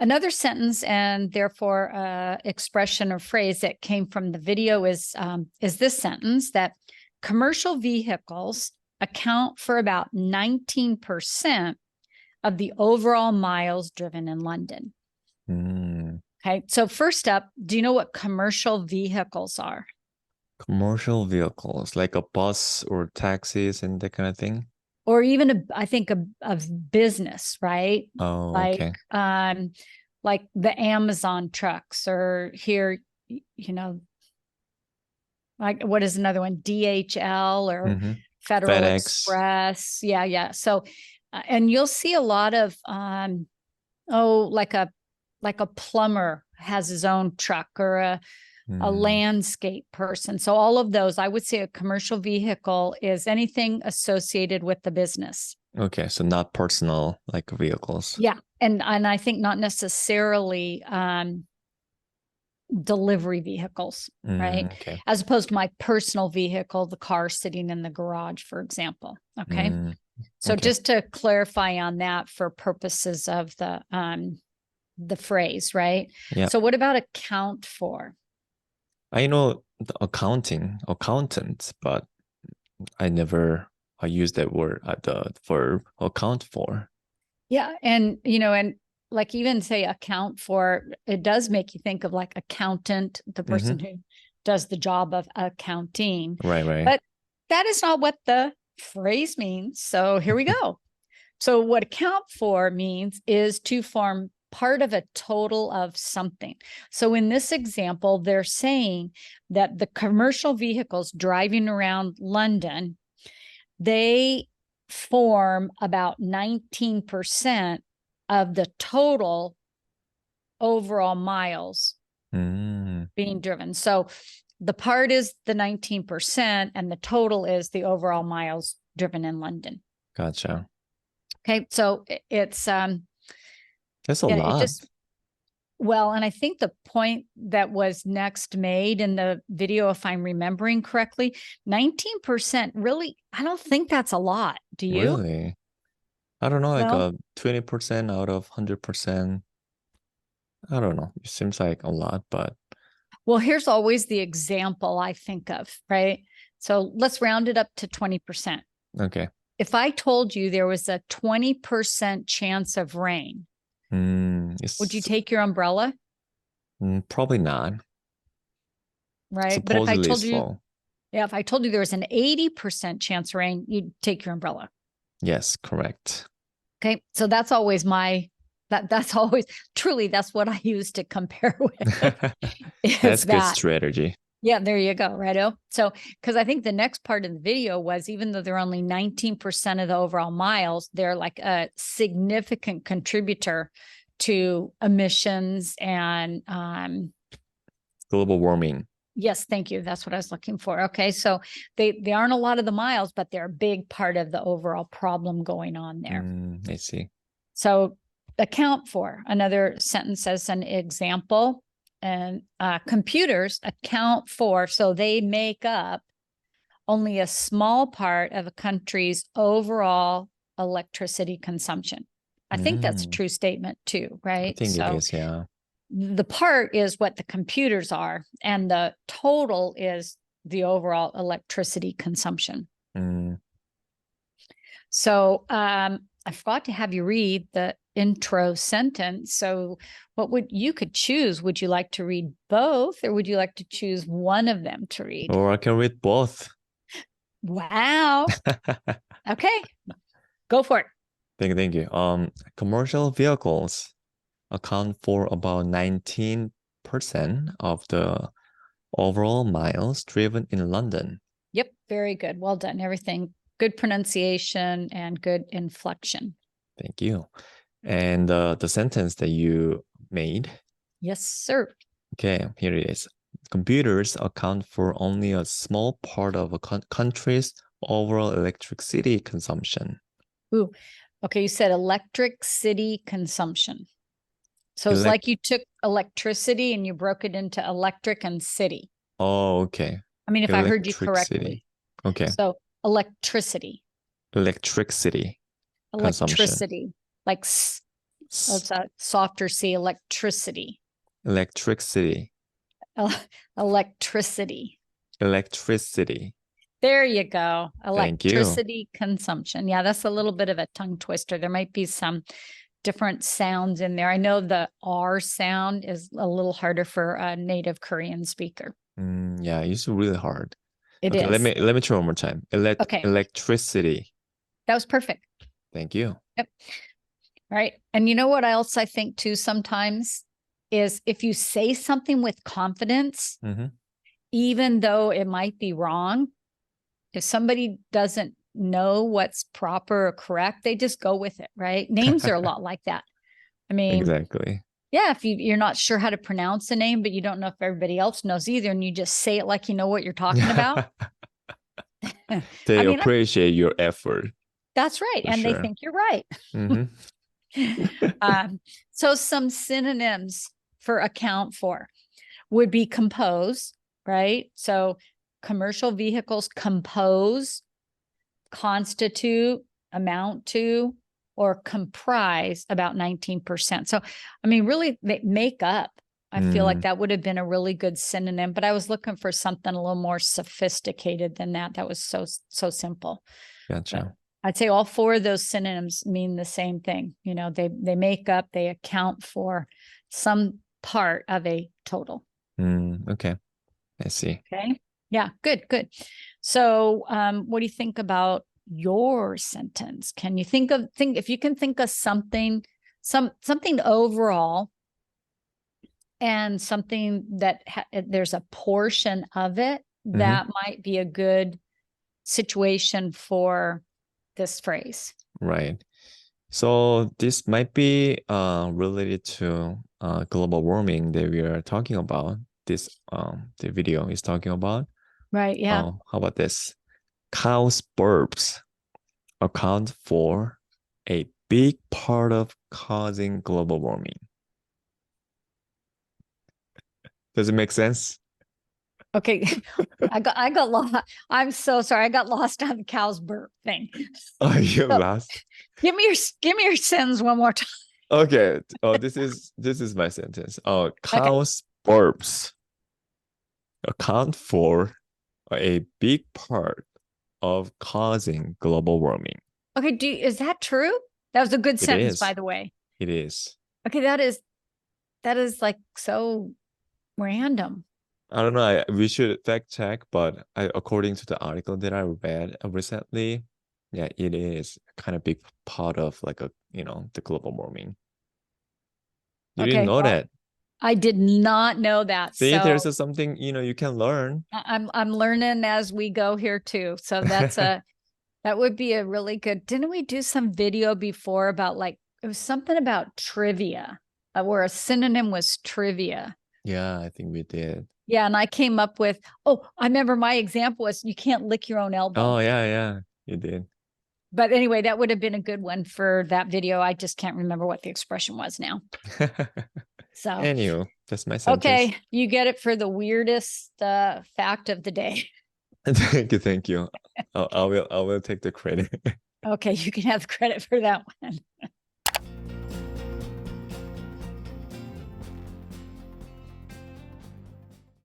Another sentence and therefore expression or phrase that came from the video is this sentence that commercial vehicles account for about 19% of the overall miles driven in London. Okay, so first up, do you know what commercial vehicles are? Commercial vehicles, like a bus or taxis and that kind of thing. Or even I think a business, right? Oh, Like okay. like the Amazon trucks, or here, like what is another one? DHL or Mm-hmm. Federal FedEx. Express. Yeah. So, and you'll see a lot of like a plumber has his own truck, or a landscape person. So all of those, I would say a commercial vehicle is anything associated with the business. Okay, so not personal like vehicles. Yeah. And I think not necessarily delivery vehicles, right? Okay. As opposed to my personal vehicle, the car sitting in the garage, for example. Okay. So Okay. just to clarify on that for purposes of the phrase, right? Yeah. So what about account for? I know the accountant, but I never use that word the verb account for. Yeah. And, and like even say account for, it does make you think of like accountant, the person who does the job of accounting. Right. But that is not what the phrase means. So here we go. So what account for means is to form part of a total of something. So in this example, they're saying that the commercial vehicles driving around London, they form about 19% of the total overall miles being driven. So the part is the 19% and the total is the overall miles driven in London. Gotcha. Okay, so it's That's a yeah, it lot. just well, and I think the point that was next made in the video, if I'm remembering correctly, 19% really, I don't think that's a lot. Do you? Really? I don't know, like Well, a 20% out of 100%. I don't know. It seems like a lot, but well, here's always the example I think of, right? So let's round it up to 20%. okay. If I told you there was a 20% chance of rain, would you It's take your umbrella? probably not. Right. But if I Supposedly told you, slow. yeah, if I told you there was an 80% chance of rain, you'd take your umbrella. Yes, correct. Okay. So that's always that's always truly that's what I use to compare with is That's good that. strategy. Yeah, there you go, righto. So, because I think the next part of the video was even though they're only 19% of the overall miles, they're like a significant contributor to emissions and Global warming. yes, thank you. That's what I was looking for. Okay, so they aren't a lot of the miles, but they're a big part of the overall problem going on there. I see. So, account for another sentence as an example. And computers account for, so they make up only a small part of a country's overall electricity consumption. I think that's a true statement too, I right? think it So is, yeah. the part is what the computers are, and the total is the overall electricity consumption. So I forgot to have you read the intro sentence. So what would you could choose? Would you like to read both, or would you like to choose one of them to read? Or I can read both. Wow. Okay, go for it. Thank you. Commercial vehicles account for about 19% of the overall miles driven in London. Yep, very good. Well done. Everything good pronunciation and good inflection. Thank you. And the sentence that you made. Yes, sir. Okay, here it is. Computers account for only a small part of a country's overall electricity consumption. Ooh, okay. You said electric city consumption. So it's Elec like you took electricity and you broke it into electric and city. oh, okay. I mean, if I heard you Electricity. correctly. Okay. So electricity, Electricity consumption. electricity, like It's a softer C, electricity. Electricity. Electricity. Electricity. There you go. Thank you. Electricity consumption. Yeah, that's a little bit of a tongue twister. There might be some different sounds in there. I know the R sound is a little harder for a native Korean speaker. Yeah, it's really hard. It Okay, is. let me try one more time. Okay. Electricity. That was perfect. Thank you. Yep. All right. And you know what else I think too sometimes is if you say something with confidence, even though it might be wrong, if somebody doesn't know what's proper or correct, they just go with it, right? Names are a lot like that. I mean, Exactly. yeah, if you're not sure how to pronounce a name, but you don't know if everybody else knows either, and you just say it like you know what you're talking about. They appreciate your effort. That's right. And they think you're right. So some synonyms for account for would be compose, right? So commercial vehicles compose, constitute, amount to, or comprise about 19%. So, I mean, really, they make up. I feel like that would have been a really good synonym, but I was looking for something a little more sophisticated than that. That was so simple. Gotcha. But I'd say all four of those synonyms mean the same thing. You know, they make up, they account for some part of a total. Okay. I see. Okay. Yeah, good. So what do you think about your sentence? Can you think if you can think of something overall and something that there's a portion of it that might be a good situation for this phrase. Right. So this might be related to global warming that we are talking about. This the video is talking about. Right. Yeah. How about this? Cows' burps account for a big part of causing global warming. Does it make sense? Okay. I got lost. I'm so sorry. I got lost on the cow's burp thing. Oh, you lost. Give me your sentence one more time. Okay. Oh, this is my sentence. Cows' burps account for a big part of causing global warming. Okay, is that true? That was a good sentence, by the way. It is. Okay, that is like so random. I don't know. We should fact check, but according to the article that I read recently, yeah, it is kind of big part of like the global warming. You didn't know that. I did not know that. See, so there's something you can learn. I'm learning as we go here too. So that's that would be a really good. Didn't we do some video before about it was something about trivia, where a synonym was trivia? Yeah, I think we did. Yeah, and I came up with, I remember my example was you can't lick your own elbow. Oh, yeah, you did. But anyway, that would have been a good one for that video. I just can't remember what the expression was now. So anyway, that's my sentence. Okay, you get it for the weirdest fact of the day. Thank you. I will take the credit. Okay, you can have the credit for that one.